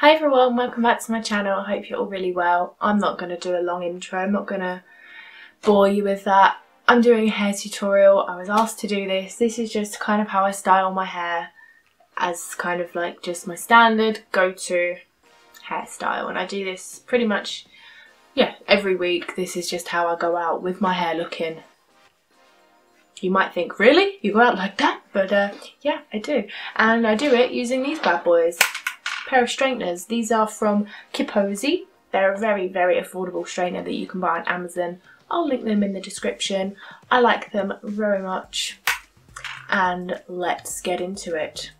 Hi everyone, welcome back to my channel. I hope you're all really well. I'm not going to do a long intro, I'm not going to bore you with that. I'm doing a hair tutorial. I was asked to do this. This is just kind of how I style my hair as kind of like just my standard go-to hairstyle, and I do this pretty much, yeah, every week. This is just how I go out with my hair looking. You might think, really? You go out like that? But yeah, I do. And I do it using these bad boys. Pair of straighteners. These are from Kipozi. They're a very, very affordable straightener that you can buy on Amazon. I'll link them in the description. I like them very much. And let's get into it.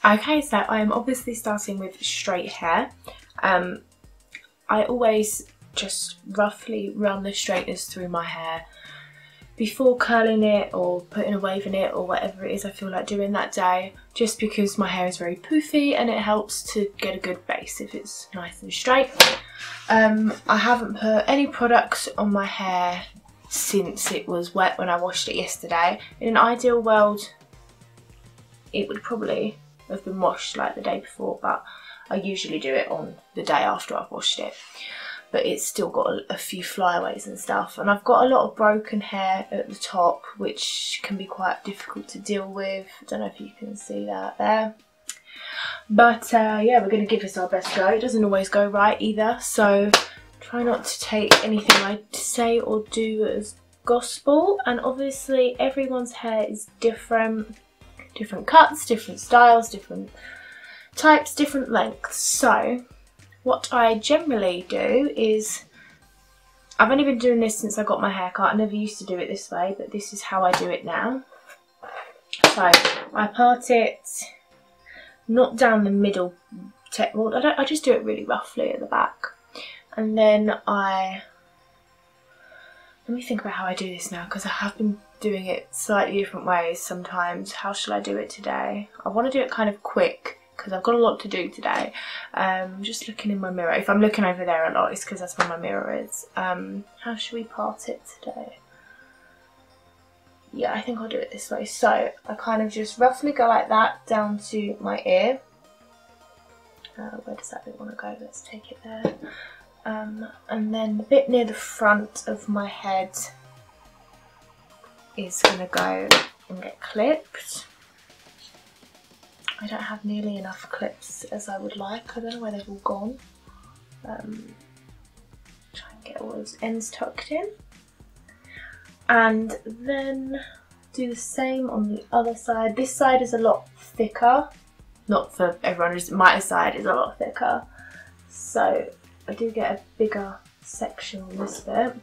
Okay, so I am obviously starting with straight hair. I always just roughly run the straighteners through my hair before curling it or putting a wave in it or whatever it is I feel like doing that day, just because my hair is very poofy and it helps to get a good base if it's nice and straight. I haven't put any products on my hair since it was wet when I washed it yesterday. In an ideal world it would probably have been washed like the day before, but I usually do it on the day after I've washed it. But it's still got a few flyaways and stuff, and I've got a lot of broken hair at the top, which can be quite difficult to deal with. I don't know if you can see that there, but yeah, we're going to give this our best go. It doesn't always go right either, so try not to take anything I say or do as gospel. And obviously everyone's hair is different cuts, different styles, different types, different lengths. So what I generally do is, I've only been doing this since I got my hair cut. I never used to do it this way, but this is how I do it now. So I part it not down the middle, well, I just do it really roughly at the back. And then let me think about how I do this now, because I have been doing it slightly different ways sometimes. How shall I do it today? I want to do it kind of quick, because I've got a lot to do today. Just looking in my mirror. If I'm looking over there a lot, it's because that's where my mirror is. How should we part it today? Yeah, I think I'll do it this way. So I kind of just roughly go like that down to my ear. Where does that bit want to go? Let's take it there. And then the bit near the front of my head is going to go and get clipped. I don't have nearly enough clips as I would like. I don't know where they've all gone. Try and get all those ends tucked in. And then do the same on the other side. This side is a lot thicker. Not for everyone, just my side is a lot thicker. So I do get a bigger section on this bit.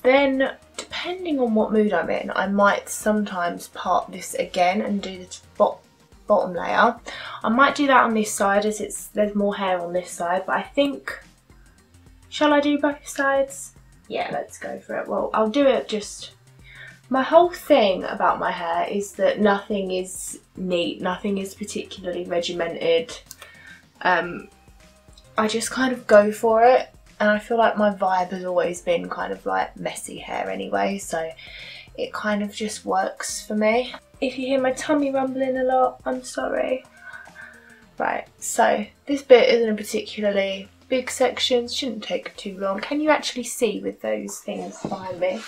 Then, depending on what mood I'm in, I might sometimes part this again and do the bottom layer. I might do that on this side, as there's more hair on this side, but I think, shall I do both sides? Yeah, let's go for it. Well, I'll do it just, my whole thing about my hair is that nothing is neat, nothing is particularly regimented. I just kind of go for it. And I feel like my vibe has always been kind of like messy hair anyway, so it kind of just works for me. If you hear my tummy rumbling a lot, I'm sorry. Right, so this bit isn't a particularly big section, shouldn't take too long. Can you actually see with those things behind me?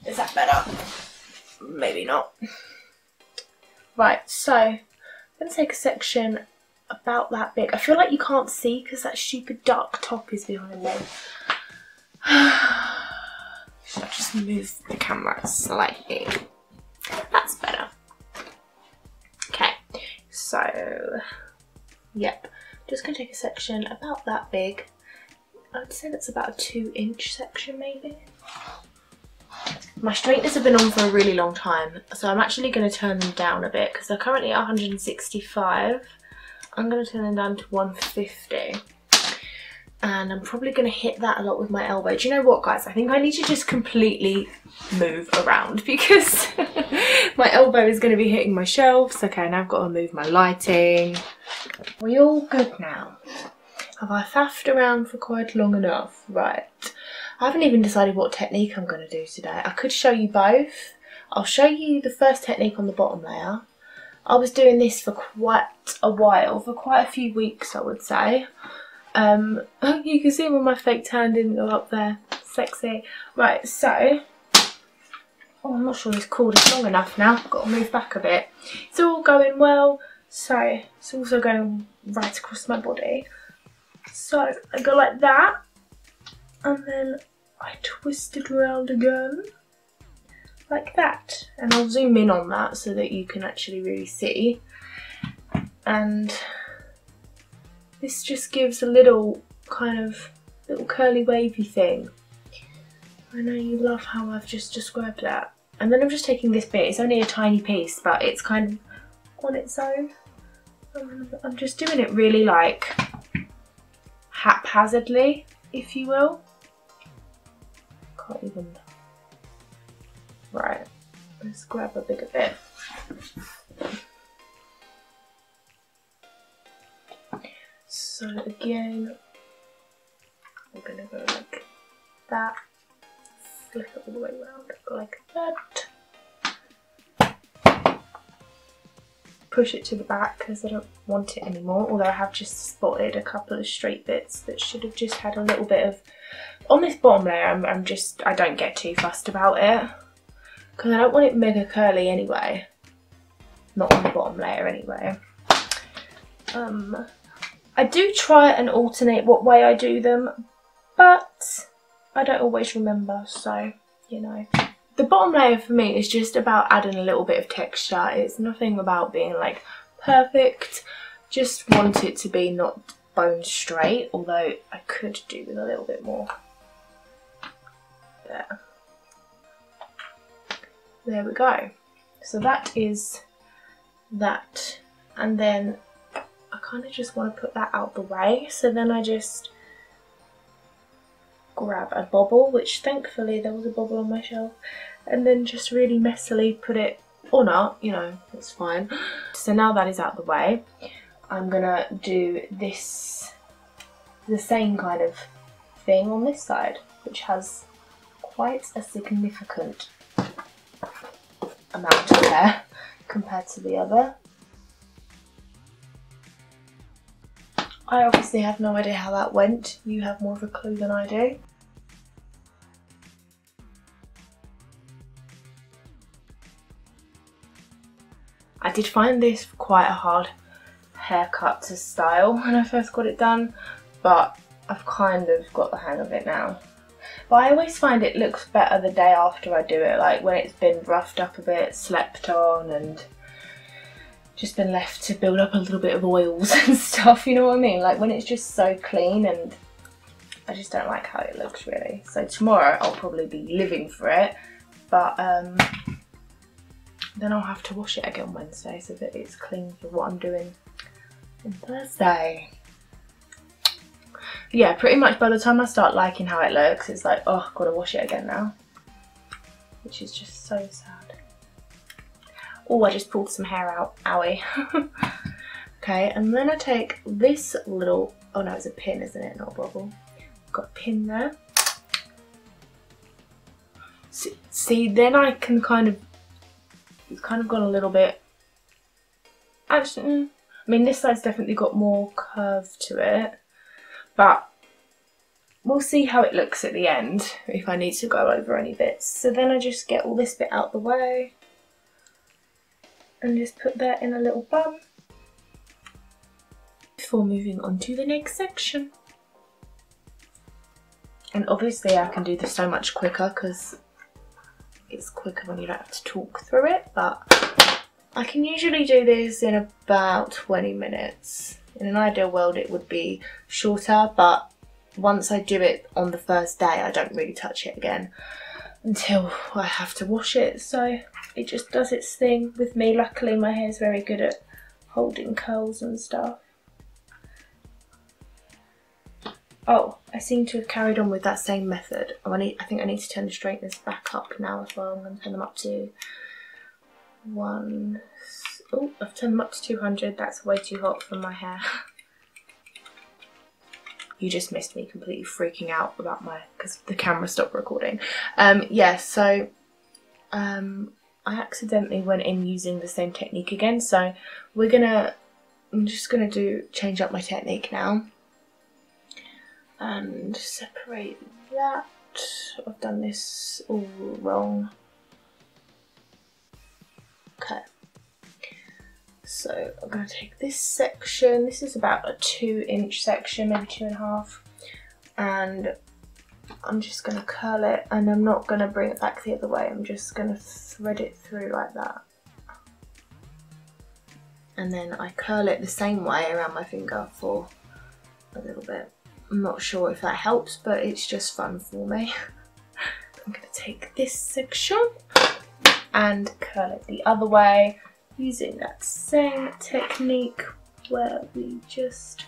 Is that better? Maybe not. Right, so I'm going to take a section about that big. I feel like you can't see because that stupid dark top is behind me. Should I just move the camera slightly? That's better. Okay, so yep, just gonna take a section about that big. I would say that's about a 2-inch section maybe. My straighteners have been on for a really long time, so I'm actually going to turn them down a bit because they're currently at 165. I'm going to turn them down to 150, and I'm probably going to hit that a lot with my elbow. Do you know what, guys? I think I need to just completely move around because my elbow is going to be hitting my shelves. Okay, now I've got to move my lighting. We all good now? Have I faffed around for quite long enough? Right. I haven't even decided what technique I'm going to do today. I could show you both. I'll show you the first technique on the bottom layer. I was doing this for quite a while, for quite a few weeks I would say. You can see when my fake tan didn't go up there. Sexy. Right, so... Oh, I'm not sure this cord is long enough now. I've got to move back a bit. It's all going well. So, it's also going right across my body. So, I go like that. And then I twist it around again. Like that. And I'll zoom in on that so that you can actually really see. And this just gives a little kind of little curly wavy thing. I know you love how I've just described that. And then I'm just taking this bit, it's only a tiny piece, but it's kind of on its own. I'm just doing it really like haphazardly, if you will. Can't even. Right, let's grab a bigger bit. So again, we're gonna go like that. Flip it all the way around like that. Push it to the back because I don't want it anymore, although I have just spotted a couple of straight bits that should have just had a little bit of... On this bottom layer I don't get too fussed about it because I don't want it mega curly anyway. Not on the bottom layer anyway. I do try and alternate what way I do them, but I don't always remember, so, you know. The bottom layer for me is just about adding a little bit of texture. It's nothing about being like perfect. Just want it to be not bone straight, although I could do with a little bit more. There. There we go. So that is that. And then I kind of just want to put that out the way. So then I just grab a bobble, which thankfully there was a bobble on my shelf, and then just really messily put it, or not, you know, it's fine. So now that is out the way, I'm gonna do this, the same kind of thing on this side, which has quite a significant amount of hair compared to the other. I obviously have no idea how that went. You have more of a clue than I do. I did find this quite a hard haircut to style when I first got it done, but I've kind of got the hang of it now. But I always find it looks better the day after I do it, like when it's been roughed up a bit, slept on, and just been left to build up a little bit of oils and stuff, you know what I mean? Like when it's just so clean, and I just don't like how it looks really. So tomorrow I'll probably be living for it, but then I'll have to wash it again Wednesday so that it's clean for what I'm doing on Thursday. Yeah, pretty much by the time I start liking how it looks, it's like, oh, I've got to wash it again now, which is just so sad. Oh, I just pulled some hair out, owie. Okay, and then I take this little, oh no, it's a pin, isn't it, not a bobble. Got a pin there. See, then I can kind of, it's kind of gone a little bit, actually, I mean this side's definitely got more curve to it, but we'll see how it looks at the end, if I need to go over any bits. So then I just get all this bit out the way, and just put that in a little bun before moving on to the next section. And obviously I can do this so much quicker because it's quicker when you don't have to talk through it, but I can usually do this in about 20 minutes. In an ideal world it would be shorter, but once I do it on the first day I don't really touch it again until I have to wash it, so it just does its thing with me. Luckily my hair is very good at holding curls and stuff. Oh, I seem to have carried on with that same method. Oh, I think I need to turn the straighteners back up now as well. I'm going to turn them up to oh, I've turned them up to 200. That's way too hot for my hair. you just missed me completely freaking out about because the camera stopped recording. Yeah, so I accidentally went in using the same technique again, so I'm just gonna change up my technique now and separate that. I've done this all wrong. Okay, so I'm going to take this section. This is about a 2-inch section, maybe 2.5, and I'm just going to curl it, and I'm not going to bring it back the other way. I'm just going to thread it through like that, and then I curl it the same way around my finger for a little bit. I'm not sure if that helps, but it's just fun for me. I'm going to take this section and curl it the other way using that same technique where we just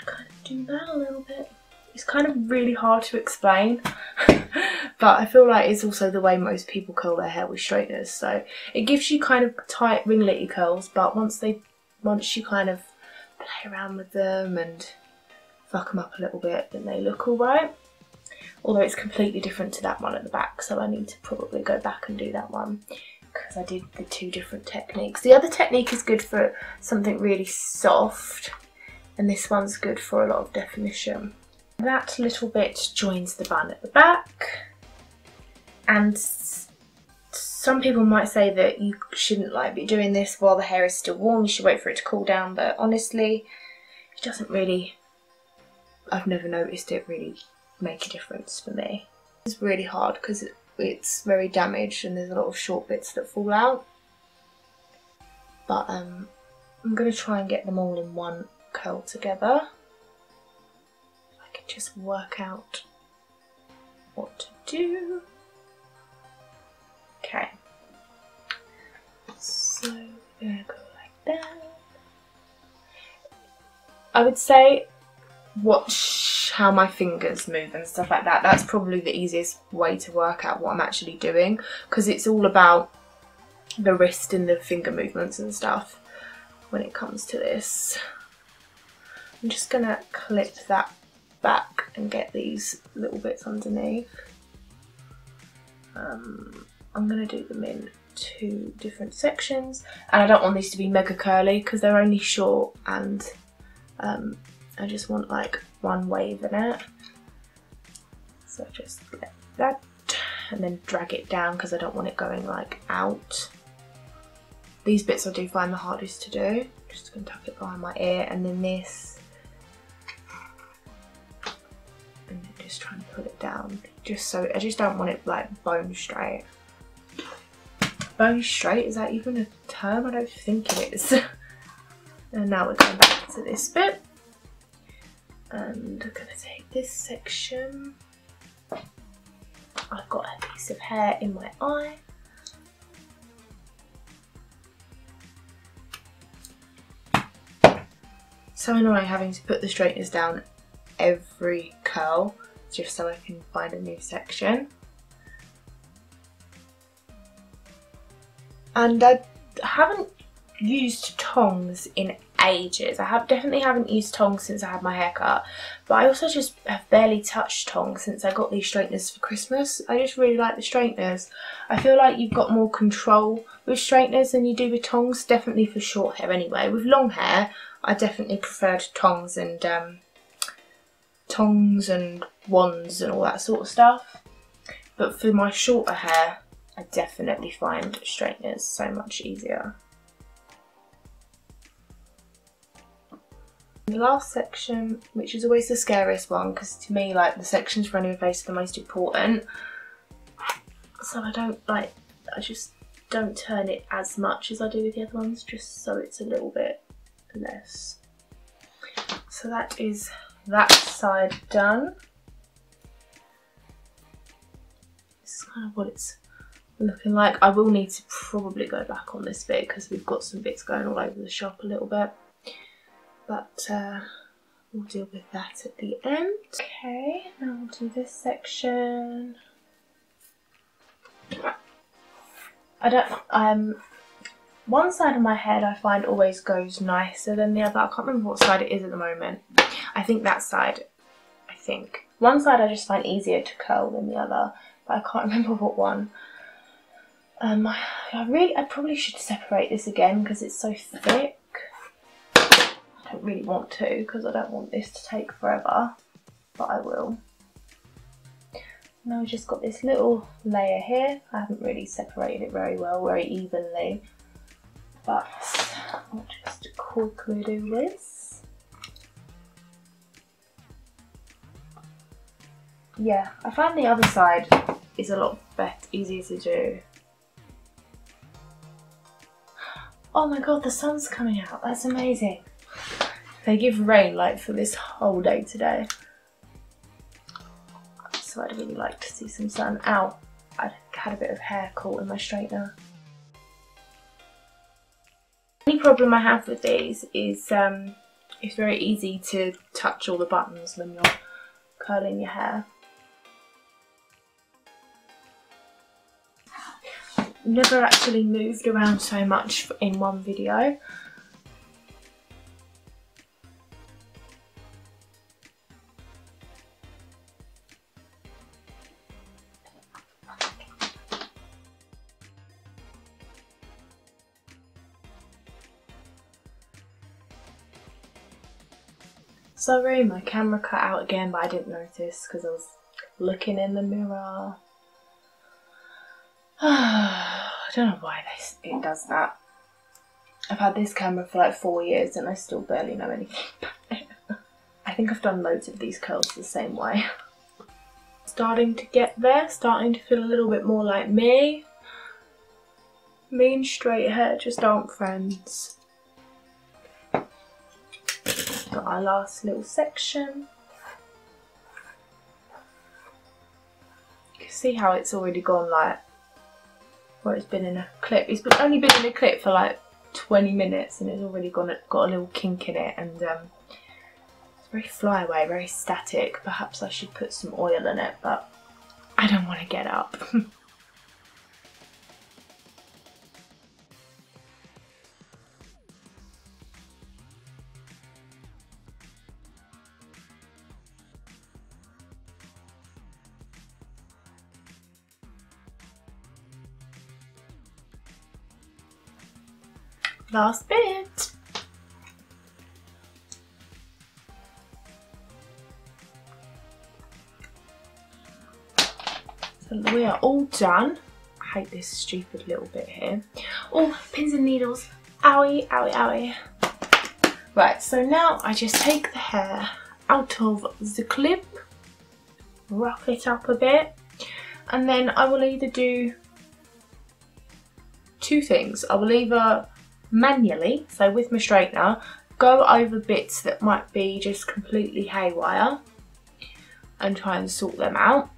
kind of do that a little bit. It's kind of really hard to explain, but I feel like it's also the way most people curl their hair with straighteners. So it gives you kind of tight ringlety curls, but once you kind of play around with them and fuck them up a little bit, then they look alright. Although it's completely different to that one at the back, so I need to probably go back and do that one because I did the 2 different techniques. The other technique is good for something really soft, and this one's good for a lot of definition. That little bit joins the bun at the back, and some people might say that you shouldn't be doing this while the hair is still warm. You should wait for it to cool down, but honestly, it doesn't really. I've never noticed it really make a difference for me. It's really hard because it's very damaged and there's a lot of short bits that fall out. But I'm going to try and get them all in one curl together. I can just work out what to do. Okay. So we're going to go like that. I would say watch how my fingers move and stuff like that. That's probably the easiest way to work out what I'm actually doing, because it's all about the wrist and the finger movements and stuff when it comes to this. I'm just gonna clip that back and get these little bits underneath. I'm gonna do them in 2 different sections, and I don't want these to be mega curly because they're only short, and I just want one wave in it. So just like that, and then drag it down because I don't want it going out. These bits I do find the hardest to do. Just gonna tuck it behind my ear, and then this, and then just try and pull it down. Just so I just don't want it bone straight. Bone straight, is that even a term? I don't think it is. And now we're going back to this bit. And I'm going to take this section. I've got a piece of hair in my eye. So annoying having to put the straighteners down every curl just so I can find a new section. And I haven't used tongs in ages. I definitely haven't used tongs since I had my hair cut, but I also just have barely touched tongs since I got these straighteners for Christmas. I just really like the straighteners. I feel like you've got more control with straighteners than you do with tongs, definitely for short hair anyway. With long hair, I definitely preferred tongs and wands and all that sort of stuff. But for my shorter hair, I definitely find straighteners so much easier. The last section, which is always the scariest one, because to me, the sections running your face are the most important. So I just don't turn it as much as I do with the other ones, just so it's a little bit less. So that is that side done. This is kind of what it's looking like. I will need to probably go back on this bit because we've got some bits going all over the shop a little bit. But we'll deal with that at the end. Okay, now we'll do this section. One side of my head I find always goes nicer than the other. I can't remember what side it is at the moment. I think that side, one side I just find easier to curl than the other, but I can't remember what one. I probably should separate this again because it's so thick. I don't really want to because I don't want this to take forever, but I will. Now I've just got this little layer here. I haven't really separated it very well, very evenly, but I'll just quickly do this. Yeah, I find the other side is a lot easier to do. Oh my god, the sun's coming out. That's amazing. They give rain like for this whole day today. So I'd really like to see some sun. Ow, I had a bit of hair caught in my straightener. The only problem I have with these is it's very easy to touch all the buttons when you're curling your hair. Never actually moved around so much in one video. Sorry, my camera cut out again, but I didn't notice because I was looking in the mirror. I don't know why it does that. I've had this camera for like 4 years and I still barely know anything about it. I think I've done loads of these curls the same way. Starting to get there, starting to feel a little bit more like me. Me and straight hair just aren't friends. Got our last little section. You can see how it's already gone like, well, it's been in a clip. It's only been in a clip for like 20 minutes and it's already got a little kink in it, and it's very flyaway, very static. Perhaps I should put some oil in it, but I don't want to get up. Last bit. So we are all done. I hate this stupid little bit here. Oh, pins and needles. Owie, owie, owie. Right, so now I just take the hair out of the clip, rough it up a bit, and then I will either do two things. I will either manually, so with my straightener, go over bits that might be just completely haywire and try and sort them out,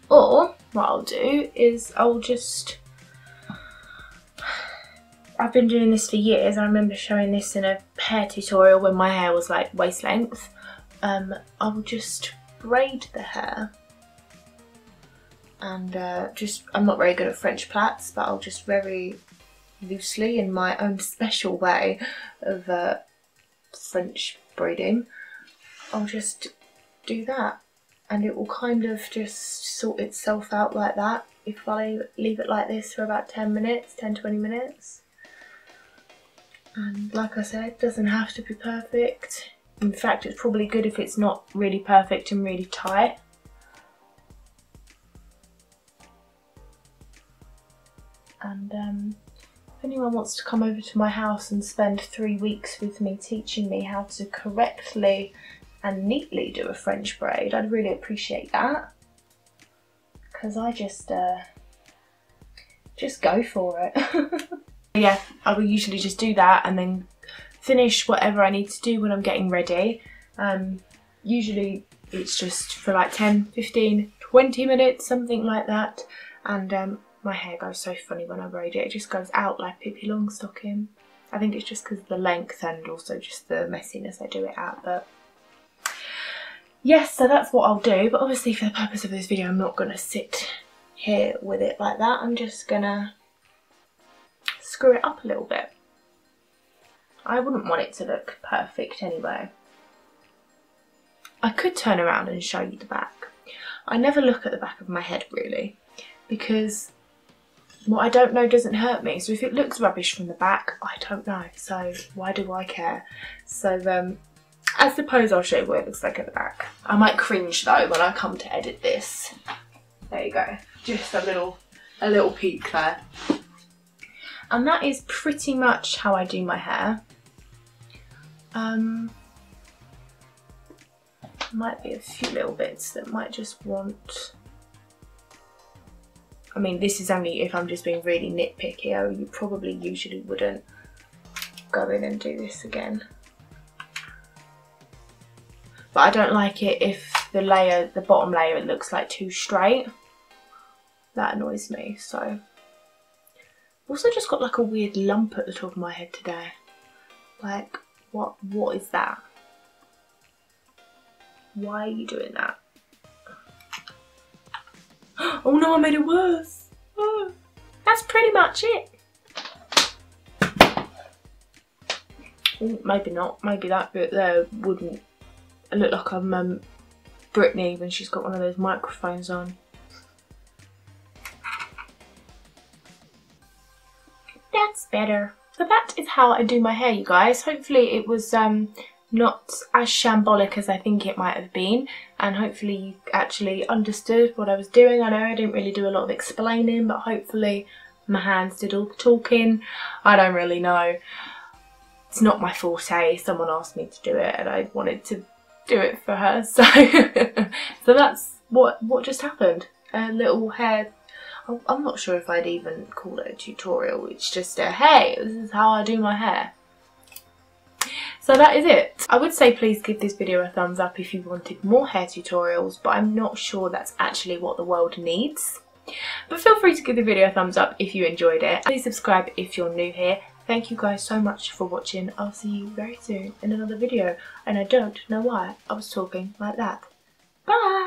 or what I'll do is I've been doing this for years. I remember showing this in a hair tutorial when my hair was like waist length. I will just braid the hair and I'm not very good at French plaits, but I'll just very loosely, in my own special way of French braiding, I'll just do that and it will kind of just sort itself out like that if I leave it like this for about 10 minutes, 10-20 minutes. And like I said, it doesn't have to be perfect. In fact, it's probably good if it's not really perfect and really tight. And if anyone wants to come over to my house and spend 3 weeks with me teaching me how to correctly and neatly do a French braid, I'd really appreciate that, because I just go for it. Yeah, I will usually just do that and then finish whatever I need to do when I'm getting ready. Usually it's just for like 10, 15, 20 minutes, something like that, and my hair goes so funny when I braid it. It just goes out like Pippi Longstocking. I think it's just because of the length and also just the messiness I do it at. But yes, so that's what I'll do. But obviously for the purpose of this video, I'm not going to sit here with it like that. I'm just going to screw it up a little bit. I wouldn't want it to look perfect anyway. I could turn around and show you the back. I never look at the back of my head really, because what I don't know doesn't hurt me. So if it looks rubbish from the back, I don't know. So why do I care? So I suppose I'll show you what it looks like at the back. I might cringe though when I come to edit this. There you go. Just a little peek there. And that is pretty much how I do my hair. Might be a few little bits that might just want... I mean, this is only if I'm just being really nitpicky. You probably usually wouldn't go in and do this again. But I don't like it if the bottom layer, it looks like too straight. That annoys me, so. Also just got like a weird lump at the top of my head today. Like, what is that? Why are you doing that? Oh no, I made it worse. Oh, that's pretty much it. Oh, maybe not. Maybe that bit there wouldn't look like I'm Britney when she's got one of those microphones on. That's better. So that is how I do my hair, you guys. Hopefully it was not as shambolic as I think it might have been, and hopefully you actually understood what I was doing. I know I didn't really do a lot of explaining, but hopefully my hands did all the talking. I don't really know. It's not my forte. Someone asked me to do it and I wanted to do it for her, so so that's what just happened. A little hair. I'm not sure if I'd even call it a tutorial. It's just a, hey, this is how I do my hair. So that is it. I would say please give this video a thumbs up if you wanted more hair tutorials, but I'm not sure that's actually what the world needs. But feel free to give the video a thumbs up if you enjoyed it. Please subscribe if you're new here. Thank you guys so much for watching. I'll see you very soon in another video. And I don't know why I was talking like that. Bye!